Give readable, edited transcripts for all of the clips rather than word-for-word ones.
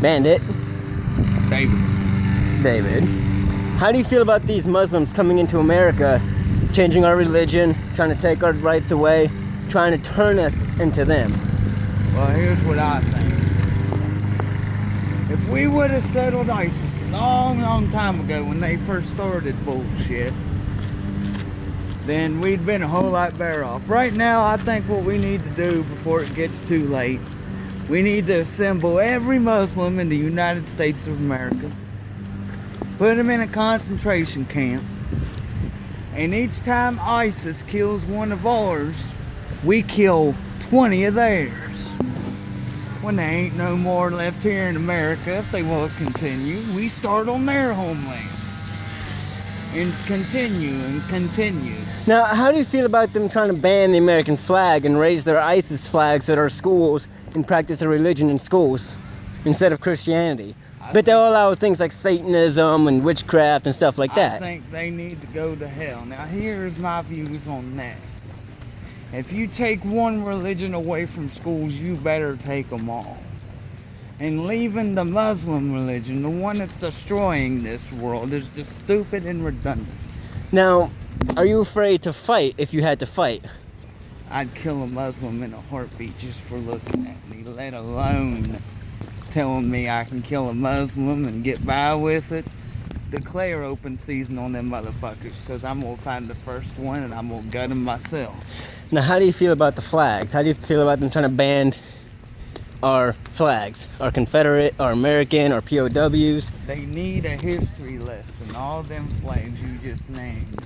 Bandit. David. How do you feel about these Muslims coming into America, changing our religion, trying to take our rights away, trying to turn us into them? Well, here's what I think. If we would have settled ISIS a long, long time ago when they first started bullshit, then we'd been a whole lot better off. Right now, I think what we need to do before it gets too late, we need to assemble every Muslim in the United States of America, put them in a concentration camp, and each time ISIS kills one of ours, we kill 20 of theirs. When there ain't no more left here in America, if they will continue, we start on their homeland. And continue and continue. Now, how do you feel about them trying to ban the American flag and raise their ISIS flags at our schools and practice a religion in schools instead of Christianity? But they'll allow things like Satanism and witchcraft and stuff like that. I think they need to go to hell. Now, here's my views on that. If you take one religion away from schools, you better take them all. And leaving the Muslim religion, the one that's destroying this world, is just stupid and redundant. Now, are you afraid to fight if you had to fight? I'd kill a Muslim in a heartbeat just for looking at me, let alone telling me I can kill a Muslim and get by with it. Declare open season on them motherfuckers, because I'm going to find the first one and I'm going to gut them myself. Now, how do you feel about the flags? How do you feel about them trying to ban our flags, our Confederate, our American, our POWs? They need a history lesson. All them flags you just named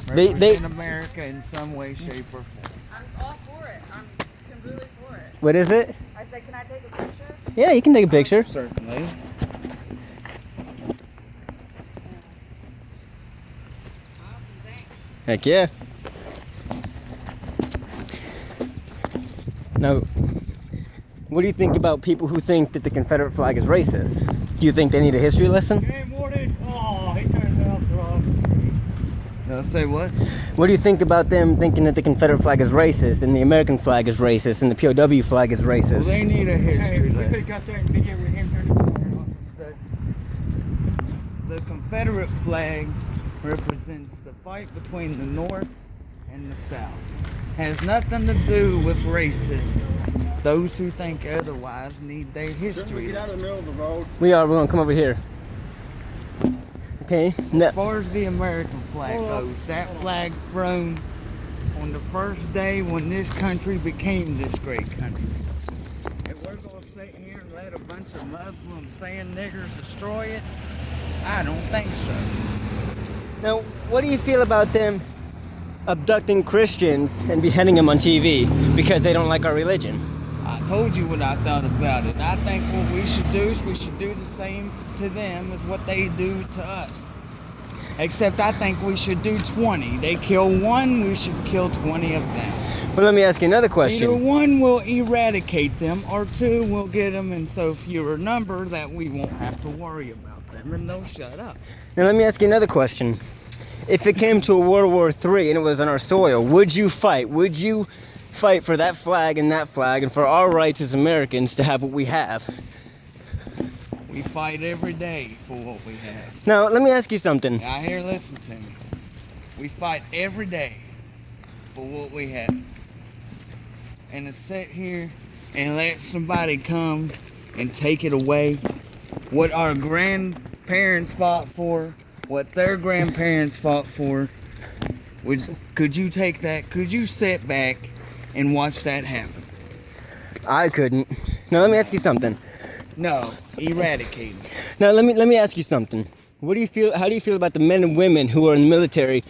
They represent America in some way, shape, or form. I'm all for it. I'm completely for it. What is it? I said, can I take a picture? Yeah, you can take a picture. Certainly. Heck yeah. Now, what do you think about people who think that the Confederate flag is racist? Do you think they need a history lesson? Hey, Morty. Oh, he turned it off the wrong. Say what? What do you think about them thinking that the Confederate flag is racist and the American flag is racist and the POW flag is Well, racist? they need a Hey, history we could lesson. have got there and video with him turning his camera off. The Confederate flag represents the fight between the North and the South. Has nothing to do with racism. Those who think otherwise need their history. Get out of the middle of the road. We're gonna come over here. Okay. Now, As far as the American flag goes, that flag thrown on the first day when this country became this great country. If we're going to sit here and let a bunch of Muslim sand niggers destroy it, I don't think so. now, what do you feel about them abducting Christians and beheading them on TV because they don't like our religion? I told you what I thought about it. I think what we should do is we should do the same to them as what they do to us. Except I think we should do 20. They kill one, we should kill 20 of them. Well, let me ask you another question. Either one will eradicate them, or two will get them in so fewer number that we won't have to worry about them, and they'll shut up. Now let me ask you another question. If it came to a World War III and it was on our soil, would you fight? Would you fight for that flag and for our rights as Americans to have what we have? We fight every day for what we have. Now let me ask you something. Now here, listen to me. We fight every day for what we have. And to sit here and let somebody come and take it away, what our grandparents fought for, what their grandparents fought for, could you take that? Could you sit back and watch that happen? I couldn't. Now let me ask you something. No, eradicate. Now let me ask you something. What do you feel? How do you feel about the men and women who are in the military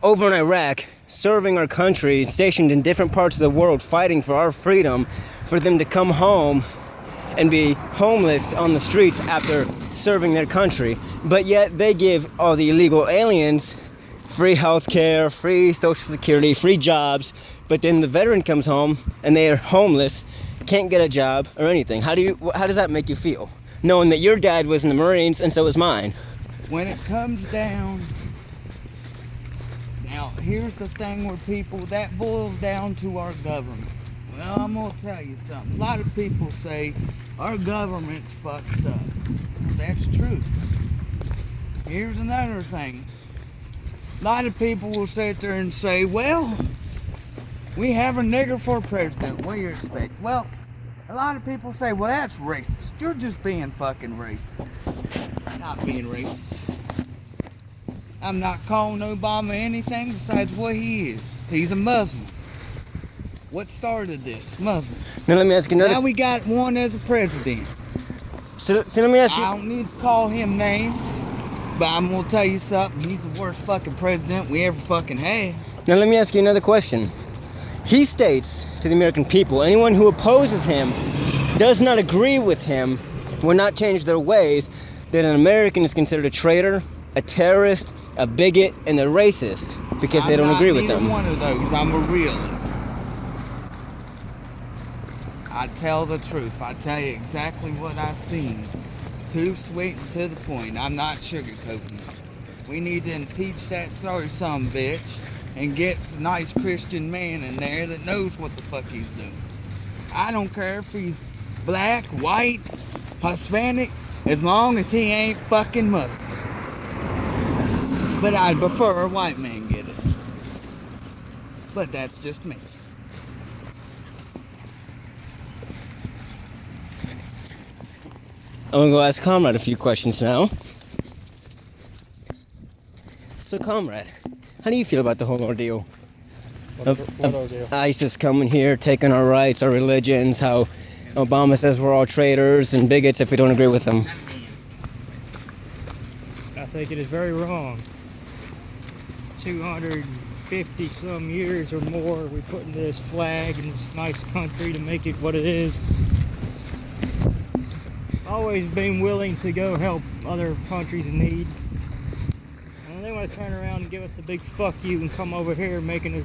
over in Iraq, serving our country, stationed in different parts of the world, fighting for our freedom, for them to come home and be homeless on the streets after serving their country, but yet they give all the illegal aliens free health care, free social security, free jobs, but then the veteran comes home and they are homeless, can't get a job or anything. How does that make you feel, knowing that your dad was in the Marines and so was mine? When it comes down, now here's the thing with people, that boils down to our government. Well, I'm gonna tell you something. A lot of people say our government's fucked up. That's true. Here's another thing. A lot of people will sit there and say, well, we have a nigger for president. What do you expect? Well, a lot of people say, well, that's racist. You're just being fucking racist. I'm not being racist. I'm not calling Obama anything besides what he is. He's a Muslim. What started this? Muslim. Now let me ask you another. Now we got one as a president. So let me ask you. I don't need to call him names, but I'm gonna tell you something. He's the worst fucking president we ever fucking had. Now let me ask you another question. He states to the American people, anyone who opposes him, does not agree with him, will not change their ways, that an American is considered a traitor, a terrorist, a bigot, and a racist because they don't agree with them. I'm not one of those. I'm a realist. I tell the truth. I tell you exactly what I've seen. Too sweet and to the point. I'm not sugarcoating. We need to impeach that sorry son of a bitch and get a nice Christian man in there that knows what the fuck he's doing. I don't care if he's black, white, Hispanic, as long as he ain't fucking Muslim. But I'd prefer a white man get it. But that's just me. I'm gonna go ask Comrade a few questions now. So Comrade, how do you feel about the whole ordeal? What ordeal? ISIS coming here, taking our rights, our religions, how Obama says we're all traitors and bigots if we don't agree with them. I think it is very wrong. 250 some years or more we put into this flag and this nice country to make it what it is. Always been willing to go help other countries in need. And they want to turn around and give us a big fuck you and come over here making it,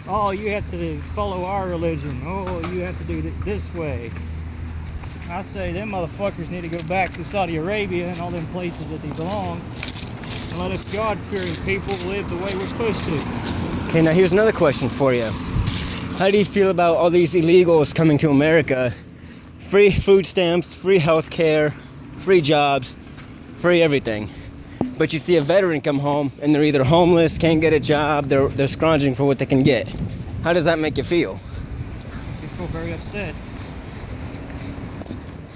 oh, you have to follow our religion. Oh, you have to do it this way. I say them motherfuckers need to go back to Saudi Arabia and all them places that they belong and let us God-fearing people live the way we're supposed to. Okay, now here's another question for you. How do you feel about all these illegals coming to America? Free food stamps, free health care, free jobs, free everything. But you see a veteran come home and they're either homeless, can't get a job, they're scrounging for what they can get. How does that make you feel? I feel very upset.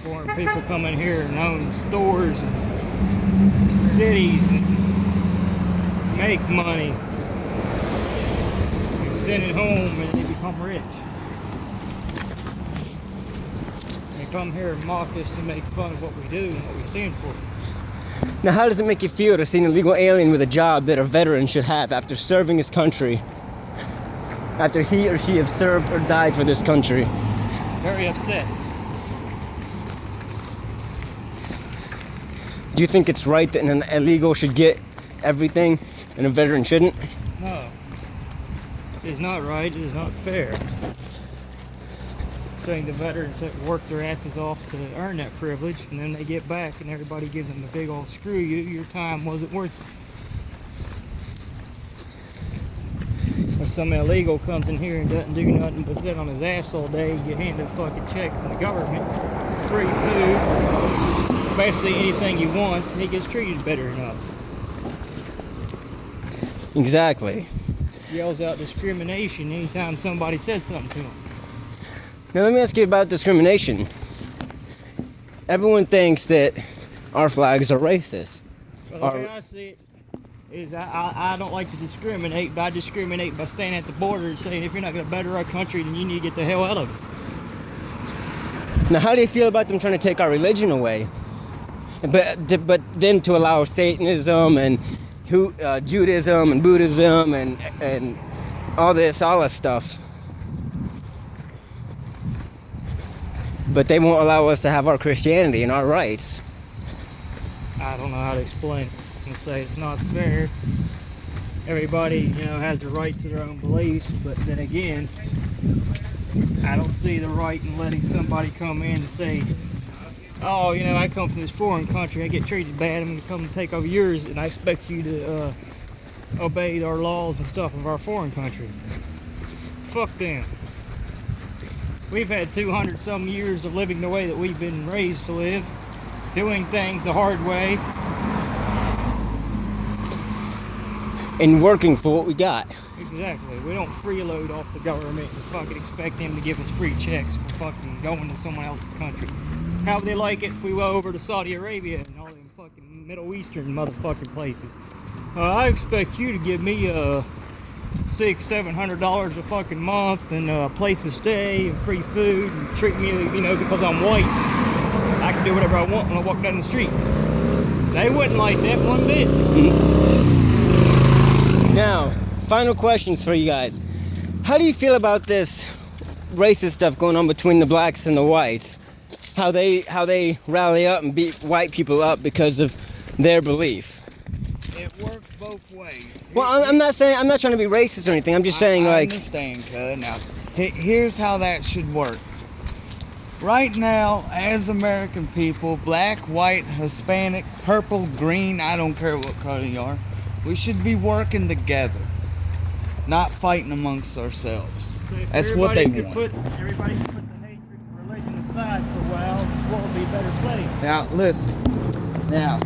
Foreign people come in here and own stores and cities and make money and send it home and they become rich. They come here and mock us and make fun of what we do and what we stand for. Now how does it make you feel to see an illegal alien with a job that a veteran should have after serving his country? After he or she have served or died for this country? Very upset. Do you think it's right that an illegal should get everything and a veteran shouldn't? No. It is not right. It is not fair. Saying the veterans that work their asses off to earn that privilege, and then they get back and everybody gives them a big old screw you, your time wasn't worth it. Or some illegal comes in here and doesn't do nothing but sit on his ass all day and get handed a fucking check from the government, free food, basically anything he wants, he gets treated better than us. Exactly. Yells out discrimination anytime somebody says something to him. Now let me ask you about discrimination. Everyone thinks that our flags are racist. Well, the way I see it is I don't like to discriminate, but I discriminate by staying at the border and saying if you're not going to better our country, then you need to get the hell out of it. Now how do you feel about them trying to take our religion away? But then to allow Satanism and Judaism and Buddhism and all that stuff. But they won't allow us to have our Christianity and our rights. I don't know how to explain it. I'm gonna say it's not fair. Everybody, has the right to their own beliefs, but then again, I don't see the right in letting somebody come in and say, oh, I come from this foreign country, I get treated bad, I'm gonna come and take over yours, and I expect you to obey our laws and stuff of our foreign country. Fuck them. We've had 200 some years of living the way that we've been raised to live, doing things the hard way. And working for what we got. Exactly. We don't freeload off the government and fucking expect them to give us free checks for fucking going to someone else's country. How would they like it if we go over to Saudi Arabia and all them fucking Middle Eastern motherfucking places? I expect you to give me $600-700 a fucking month and a place to stay and free food and treat me, you know, because I'm white. I can do whatever I want when I walk down the street. They wouldn't like that one bit. Now, final questions for you guys. How do you feel about this racist stuff going on between the blacks and the whites? How they rally up and beat white people up because of their belief? It works both ways. Well, I'm not trying to be racist or anything. I'm just saying, I like, understand, cuz. Now, here's how that should work. Right now, as American people, black, white, Hispanic, purple, green, I don't care what color you are, we should be working together, not fighting amongst ourselves. That's what they want. Everybody can put the hatred for religion aside for a while. The world will be a better place. Now, listen. Now,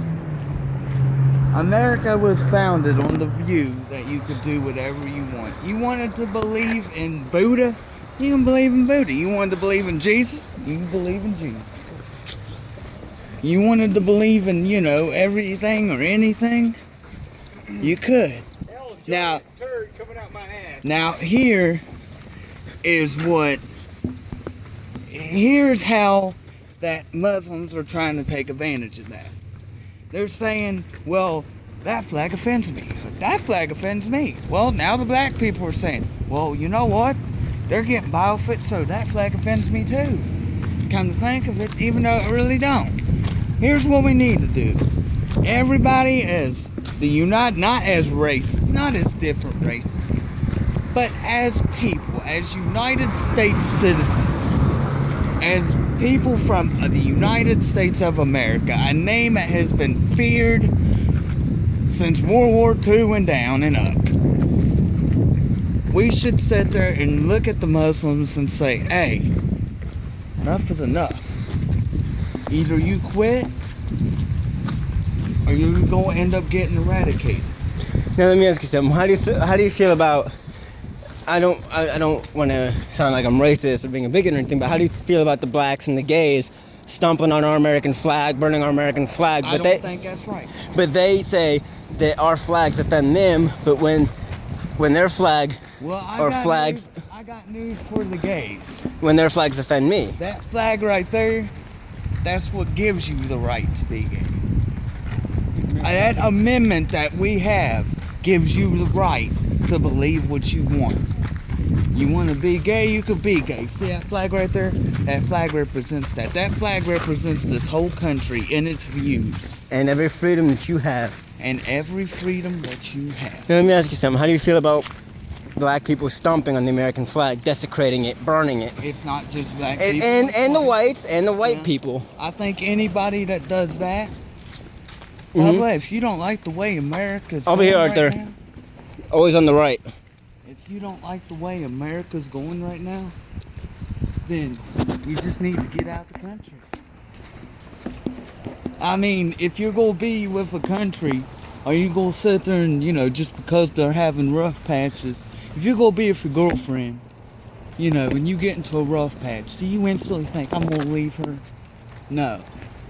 America was founded on the view that you could do whatever you want. You wanted to believe in Buddha? You can believe in Buddha. You wanted to believe in Jesus? You can believe in Jesus. You wanted to believe in, you know, everything or anything? You could. Now, here's how that Muslims are trying to take advantage of that. They're saying, well, that flag offends me. That flag offends me. Well, now the black people are saying, well, you know what? They're getting biofit, so that flag offends me too. Come to think of it, even though it really don't. Here's what we need to do. Everybody as the not as races, not as different races, but as people, as United States citizens, as people from the United States of America, a name that has been feared since World War II and down and up. We should sit there and look at the Muslims and say, hey, enough is enough. Either you quit or you're going to end up getting eradicated. now let me ask you something. How do you feel about? I don't want to sound like I'm racist or being a bigot or anything, but how do you feel about the blacks and the gays stomping on our American flag, burning our American flag? I don't think that's right. But they say that our flags offend them, but when their flag I got news for the gays. when their flags offend me. That flag right there, that's what gives you the right to be gay. That amendment that we have gives you the right to believe what you want. You want to be gay, you could be gay. See that flag right there? That flag represents that. That flag represents this whole country and its views. And every freedom that you have. And every freedom that you have. Now let me ask you something. How do you feel about black people stomping on the American flag, desecrating it, burning it? It's not just black people. And the whites and the white people. I think anybody that does that, Mhm. well, if you don't like the way America's Over going here, right Arthur. now, Always on the right. if you don't like the way America's going right now, then you just need to get out of the country. I mean, if you're going to be with a country, are you going to sit there and, you know, just because they're having rough patches, if you're going to be with your girlfriend, you know, and you get into a rough patch, do you instantly think, I'm going to leave her? No.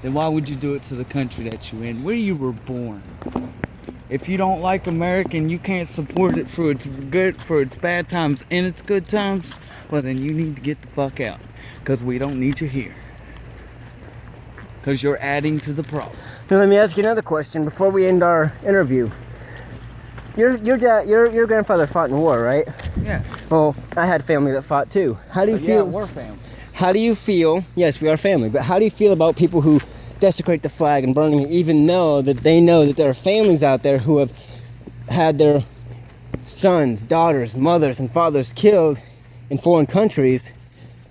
Then why would you do it to the country that you're in, where you were born? If you don't like America and you can't support it for its good, for its bad times and its good times, well then you need to get the fuck out. Because we don't need you here. Because you're adding to the problem. Now let me ask you another question before we end our interview. Your grandfather fought in war, right? Yeah. Well, I had family that fought too. How do you feel? Yeah, we're family. How do you feel? Yes, we are family, but how do you feel about people who desecrate the flag and burning it, even though that they know that there are families out there who have had their sons, daughters, mothers, and fathers killed in foreign countries,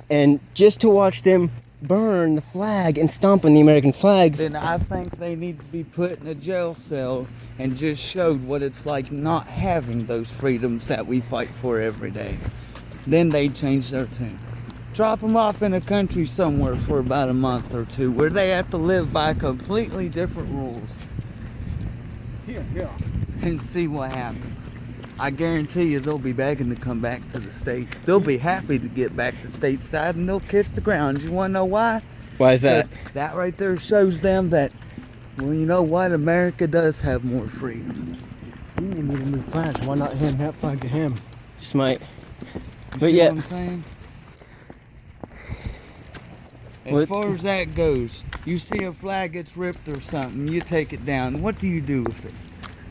and just to watch them burn the flag and stomp on the American flag? Then I think they need to be put in a jail cell and just showed what it's like not having those freedoms that we fight for every day. Then they change their tune. Drop them off in a country somewhere for about a month or two where they have to live by completely different rules Yeah. and see what happens. I guarantee you they'll be begging to come back to the States. They'll be happy to get back to stateside and they'll kiss the ground. You want to know why? Why is that? 'Cause that right there shows them that, well, you know what? America does have more freedom. You need me to move flags. Why not hand that flag to him? Just might. You But see yeah. what I'm saying? As What- far as that goes, you see a flag gets ripped or something, you take it down. What do you do with it?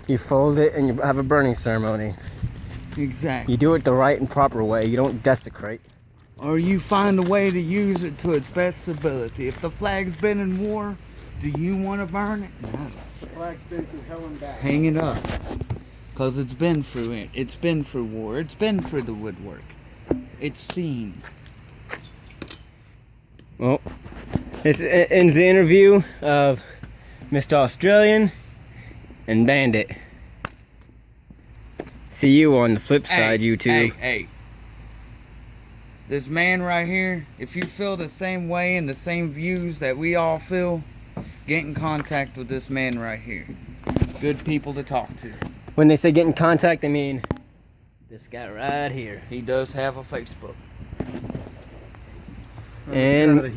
You fold it and you have a burning ceremony. Exactly. You do it the right and proper way. You don't desecrate. Or you find a way to use it to its best ability. If the flag's been in war, do you want to burn it? No. The flag's been through hell and back. Hang it up. Because it's been through it. It's been through war. It's been through the woodwork. It's seen. Well, this ends the interview of Mr. Australian and Bandit. See you on the flip side, you two. Hey. This man right here, if you feel the same way and the same views that we all feel, get in contact with this man right here. Good people to talk to. When they say get in contact, they mean this guy right here. He does have a Facebook. And